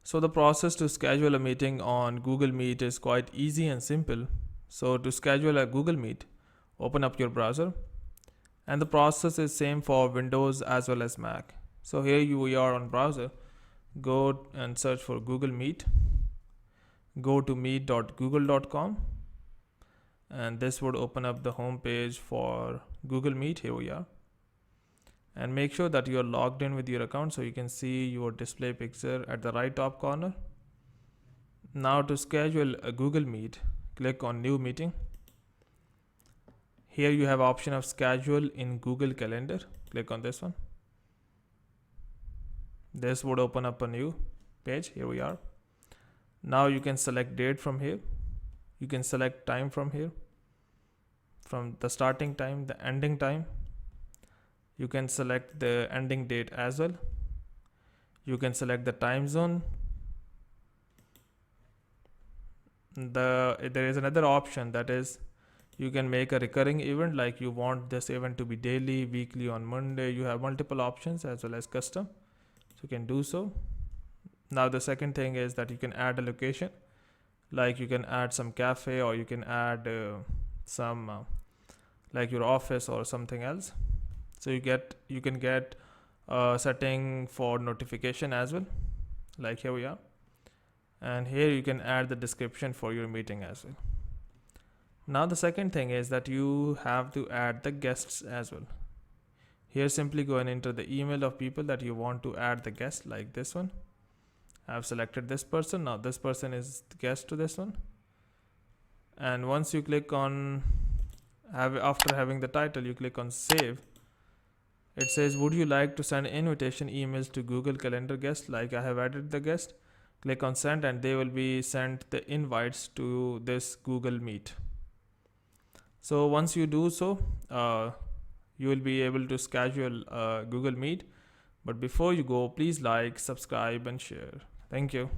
So the process to schedule a meeting on Google Meet is quite easy and simple. So to schedule a Google Meet, open up your browser, and the process is same for Windows as well as Mac. So here we are on browser. Go and search for Google Meet. Go to meet.google.com, and this would open up the home page for Google Meet. Here we are. And make sure that you are logged in with your account so you can see your display picture at the right top corner. Now to schedule a Google Meet, click on New Meeting. Here you have option of schedule in Google Calendar. Click on this one. This would open up a new page. Here we are. Now you can select date from here. You can select time from here, from the starting time, the ending time. You can select the ending date as well. You can select the time zone. There is another option, that is you can make a recurring event, like you want this event to be daily, weekly, on Monday. You have multiple options as well as custom, so you can do so. Now the second thing is that you can add a location, like you can add some cafe, or you can add some like your office or something else. So you can get a setting for notification as well, like here we are. And here you can add the description for your meeting as well. Now the second thing is that you have to add the guests as well. Here simply go and enter the email of people that you want to add the guest, like this one. I have selected this person. Now this person is the guest to this one. And once you click on, after having the title, you click on save. It says, would you like to send invitation emails to Google Calendar guest? Like I have added the guest. Click on send and they will be sent the invites to this Google Meet. So once you do so, you will be able to schedule Google Meet. But before you go, please like, subscribe and share. Thank you.